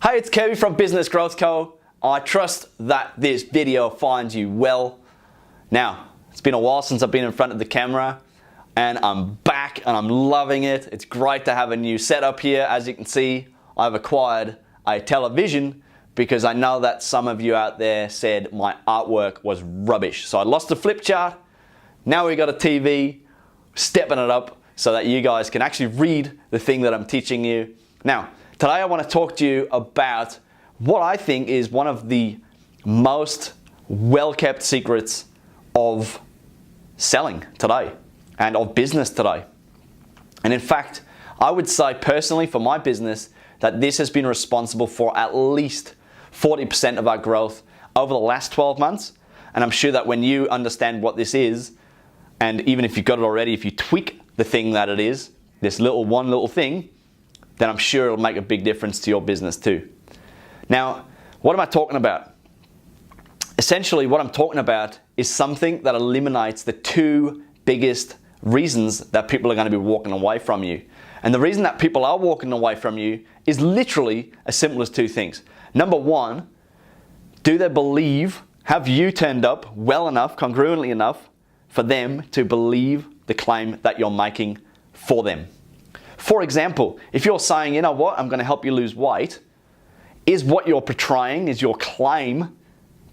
Hey, it's Kirby from Business Growth Co. I trust that this video finds you well. Now, it's been a while since I've been in front of the camera and I'm back and I'm loving it. It's great to have a new setup here. As you can see, I've acquired a television because I know that some of you out there said my artwork was rubbish. So I lost the flip chart. Now we got a TV, stepping it up so that you guys can actually read the thing that I'm teaching you. Now, today I want to talk to you about what I think is one of the most well-kept secrets of selling today and of business today. And in fact, I would say personally for my business that this has been responsible for at least 40% of our growth over the last 12 months. And I'm sure that when you understand what this is, and even if you've got it already, if you tweak the thing that it is, this one little thing, then I'm sure it'll make a big difference to your business too. Now, what am I talking about? Essentially, what I'm talking about is something that eliminates the two biggest reasons that people are going to be walking away from you. And the reason that people are walking away from you is literally as simple as two things. Number one, do they believe, have you turned up well enough, congruently enough, for them to believe the claim that you're making for them? For example, if you're saying, you know what, I'm going to help you lose weight, is what you're portraying, is your claim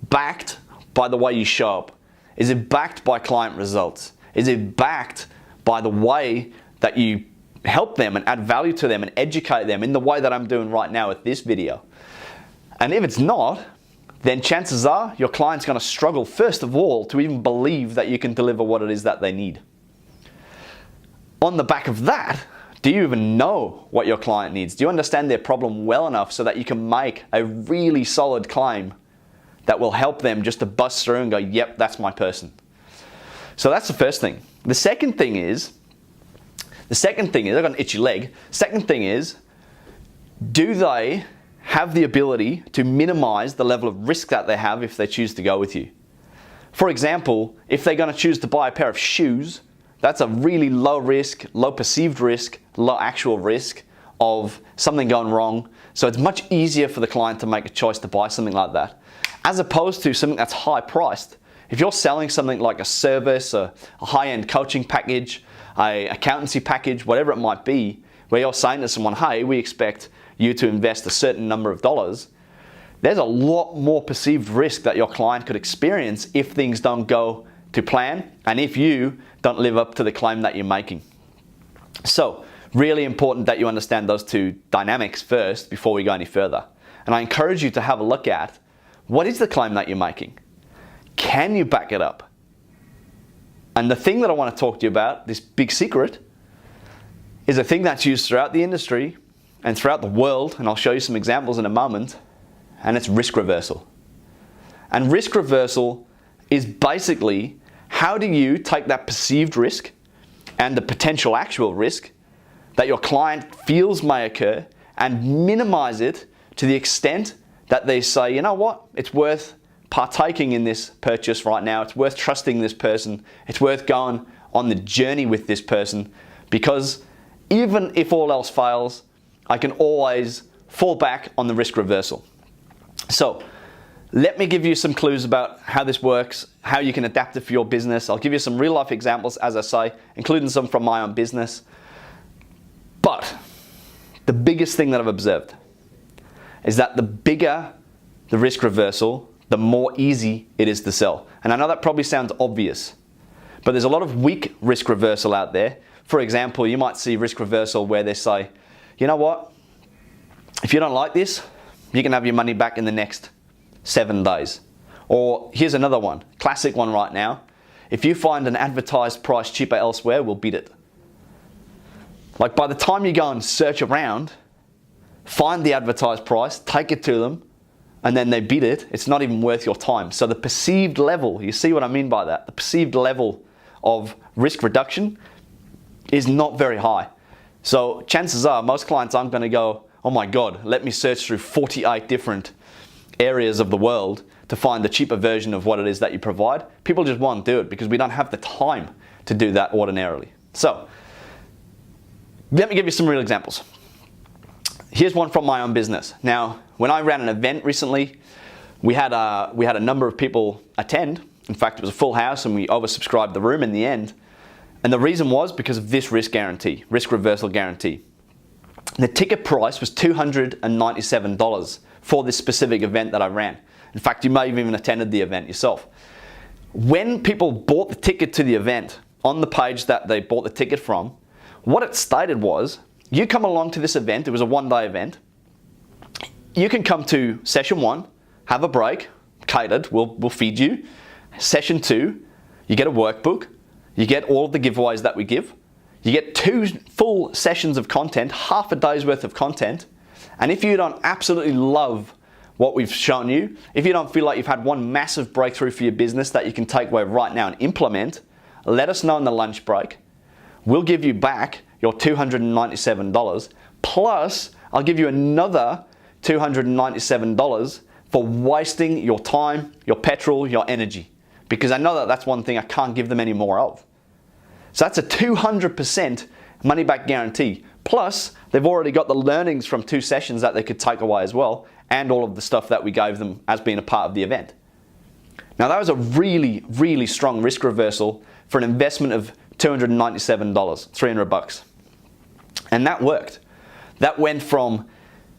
backed by the way you show up? Is it backed by client results? Is it backed by the way that you help them and add value to them and educate them in the way that I'm doing right now with this video? And if it's not, then chances are your client's going to struggle, first of all, to even believe that you can deliver what it is that they need. On the back of that, do you even know what your client needs? Do you understand their problem well enough so that you can make a really solid claim that will help them just to bust through and go, yep, that's my person? So that's the first thing. The second thing is, I've got an itchy leg. Second thing is, do they have the ability to minimize the level of risk that they have if they choose to go with you? For example, if they're going to choose to buy a pair of shoes, that's a really low risk, low perceived risk, low actual risk of something going wrong. So it's much easier for the client to make a choice to buy something like that, as opposed to something that's high priced. If you're selling something like a service, a high-end coaching package, an accountancy package, whatever it might be, where you're saying to someone, hey, we expect you to invest a certain number of dollars, there's a lot more perceived risk that your client could experience if things don't go to plan and if you don't live up to the claim that you're making. So, really important that you understand those two dynamics first before we go any further. And I encourage you to have a look at, what is the claim that you're making? Can you back it up? And the thing that I want to talk to you about, this big secret, is a thing that's used throughout the industry and throughout the world, and I'll show you some examples in a moment, and it's risk reversal. And risk reversal is basically, how do you take that perceived risk and the potential actual risk that your client feels may occur and minimize it to the extent that they say, you know what, it's worth partaking in this purchase right now, it's worth trusting this person, it's worth going on the journey with this person, because even if all else fails, I can always fall back on the risk reversal. So, let me give you some clues about how this works, how you can adapt it for your business. I'll give you some real life examples, as I say, including some from my own business. But the biggest thing that I've observed is that the bigger the risk reversal, the more easy it is to sell. And I know that probably sounds obvious, but there's a lot of weak risk reversal out there. For example, you might see risk reversal where they say, you know what, if you don't like this, you can have your money back in the next 7 days. Or here's another one, classic one right now. If you find an advertised price cheaper elsewhere, we'll beat it. Like, by the time you go and search around, find the advertised price, take it to them, and then they beat it, it's not even worth your time. So the perceived level, you see what I mean by that? The perceived level of risk reduction is not very high. So chances are most clients aren't going to go, oh my God, let me search through 48 different areas of the world to find the cheaper version of what it is that you provide. People just won't do it because we don't have the time to do that ordinarily. So, let me give you some real examples. Here's one from my own business. Now, when I ran an event recently, we had a number of people attend. In fact, it was a full house and we oversubscribed the room in the end. And the reason was because of this risk guarantee, risk reversal guarantee. The ticket price was $297 for this specific event that I ran. In fact, you may have even attended the event yourself. When people bought the ticket to the event, on the page that they bought the ticket from, what it stated was, you come along to this event, it was a one-day event, you can come to session 1, have a break, catered, we'll feed you. Session 2, you get a workbook, you get all of the giveaways that we give, you get 2 full sessions of content, half a day's worth of content, and if you don't absolutely love what we've shown you, if you don't feel like you've had one massive breakthrough for your business that you can take away right now and implement, let us know in the lunch break. We'll give you back your $297, plus I'll give you another $297 for wasting your time, your petrol, your energy. Because I know that that's one thing I can't give them any more of. So that's a 200% money back guarantee. Plus, they've already got the learnings from 2 sessions that they could take away as well, and all of the stuff that we gave them as being a part of the event. Now that was a really, really strong risk reversal for an investment of $297, 300 bucks. And that worked. That went from,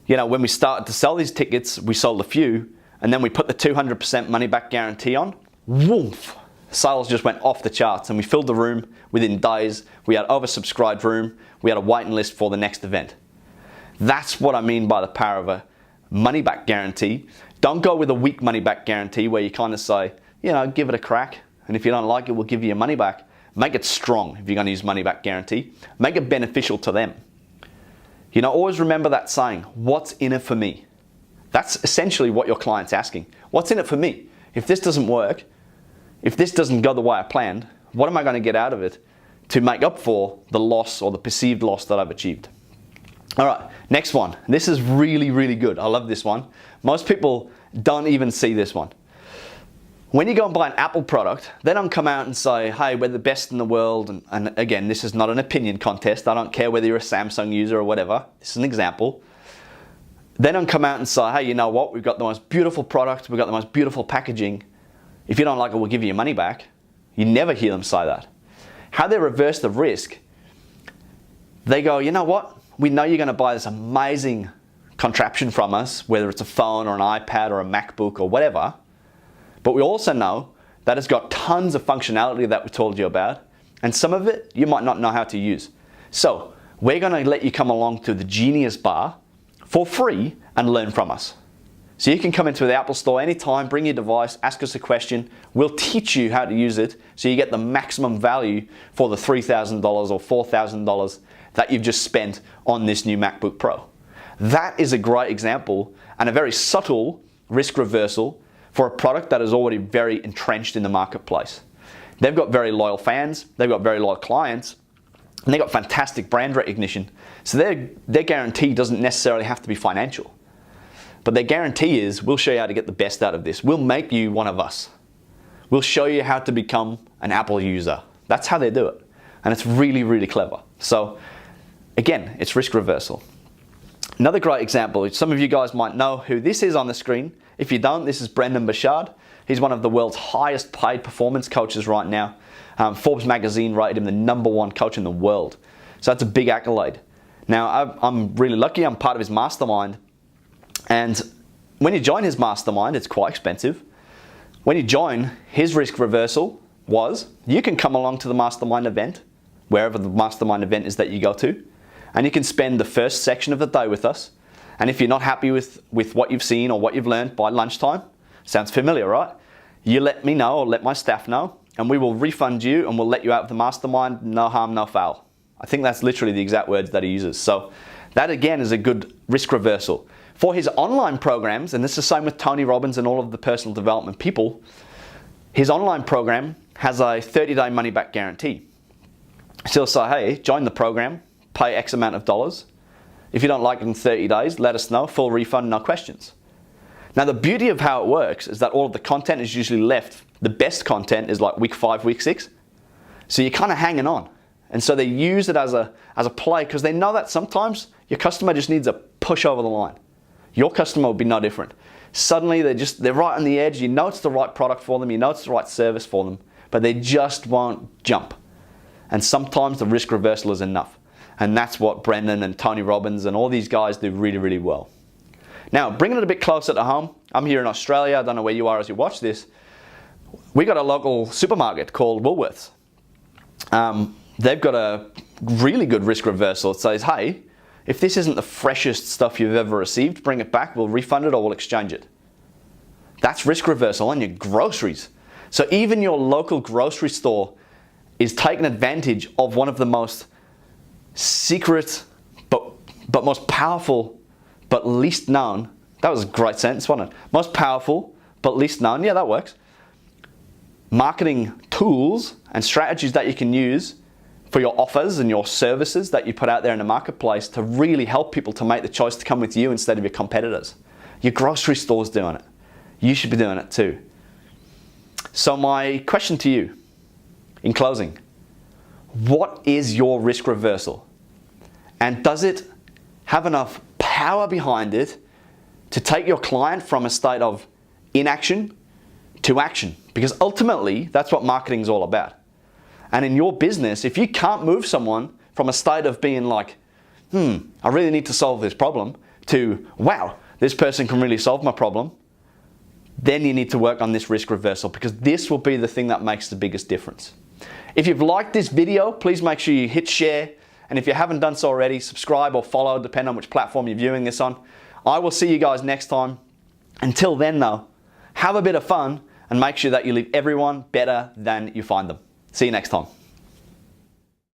when we started to sell these tickets, we sold a few, and then we put the 200% money back guarantee on, woof, sales just went off the charts and we filled the room within days. We had oversubscribed room, we had a waiting list for the next event. That's what I mean by the power of a money back guarantee. Don't go with a weak money back guarantee where you kind of say, give it a crack, and if you don't like it, we'll give you your money back. Make it strong if you're going to use money back guarantee. Make it beneficial to them. Always remember that saying, what's in it for me? That's essentially what your client's asking. What's in it for me? If this doesn't work, if this doesn't go the way I planned, what am I going to get out of it to make up for the loss or the perceived loss that I've achieved? All right, next one. This is really, really good. I love this one. Most people don't even see this one. When you go and buy an Apple product, they don't come out and say, hey, we're the best in the world. And again, this is not an opinion contest. I don't care whether you're a Samsung user or whatever. This is an example. They don't come out and say, hey, you know what? We've got the most beautiful product. We've got the most beautiful packaging. If you don't like it, we'll give you your money back. You never hear them say that. How they reverse the risk, they go, you know what? We know you're going to buy this amazing contraption from us, whether it's a phone or an iPad or a MacBook or whatever. But we also know that it's got tons of functionality that we told you about, and some of it you might not know how to use. So we're going to let you come along to the Genius Bar for free and learn from us. So you can come into the Apple Store anytime, bring your device, ask us a question. We'll teach you how to use it so you get the maximum value for the $3,000 or $4,000 that you've just spent on this new MacBook Pro. That is a great example and a very subtle risk reversal for a product that is already very entrenched in the marketplace. They've got very loyal fans, they've got very loyal clients, and they've got fantastic brand recognition. So their guarantee doesn't necessarily have to be financial. But their guarantee is, we'll show you how to get the best out of this. We'll make you one of us. We'll show you how to become an Apple user. That's how they do it. And it's really, really clever. So again, it's risk reversal. Another great example, some of you guys might know who this is on the screen. If you don't, this is Brendon Burchard. He's one of the world's highest paid performance coaches right now. Forbes magazine rated him the #1 coach in the world. So that's a big accolade. Now, I'm really lucky, I'm part of his mastermind. And when you join his mastermind, it's quite expensive. When you join, his risk reversal was, you can come along to the mastermind event, wherever the mastermind event is that you go to, and you can spend the first section of the day with us. And if you're not happy with what you've seen or what you've learned by lunchtime, sounds familiar, right? You let me know or let my staff know, and we will refund you and we'll let you out of the mastermind, no harm, no foul. I think that's literally the exact words that he uses. So that again is a good risk reversal. For his online programs, and this is the same with Tony Robbins and all of the personal development people, his online program has a 30-day money-back guarantee. So he'll say, hey, join the program, pay X amount of dollars. If you don't like it in 30 days, let us know, full refund, no questions. Now the beauty of how it works is that all of the content is usually left. The best content is like week 5, week 6. So you're kind of hanging on. And so they use it as a play because they know that sometimes your customer just needs a push over the line. Your customer will be no different. Suddenly they're right on the edge. You know it's the right product for them. You know it's the right service for them, but they just won't jump. And sometimes the risk reversal is enough. And that's what Brendon and Tony Robbins and all these guys do really, really well. Now, bringing it a bit closer to home, I'm here in Australia. I don't know where you are as you watch this. We got a local supermarket called Woolworths. They've got a really good risk reversal. It says, hey, if this isn't the freshest stuff you've ever received, bring it back, we'll refund it or we'll exchange it. That's risk reversal on your groceries. So even your local grocery store is taking advantage of one of the most secret but most powerful but least known, that was a great sentence, wasn't it? Most powerful but least known, yeah, that works, marketing tools and strategies that you can use for your offers and your services that you put out there in the marketplace to really help people to make the choice to come with you instead of your competitors. Your grocery store's doing it. You should be doing it too. So my question to you, in closing, what is your risk reversal? And does it have enough power behind it to take your client from a state of inaction to action? Because ultimately, that's what marketing is all about. And in your business, if you can't move someone from a state of being like, I really need to solve this problem, to, wow, this person can really solve my problem, then you need to work on this risk reversal, because this will be the thing that makes the biggest difference. If you've liked this video, please make sure you hit share. And if you haven't done so already, subscribe or follow, depending on which platform you're viewing this on. I will see you guys next time. Until then though, have a bit of fun and make sure that you leave everyone better than you find them. See you next time.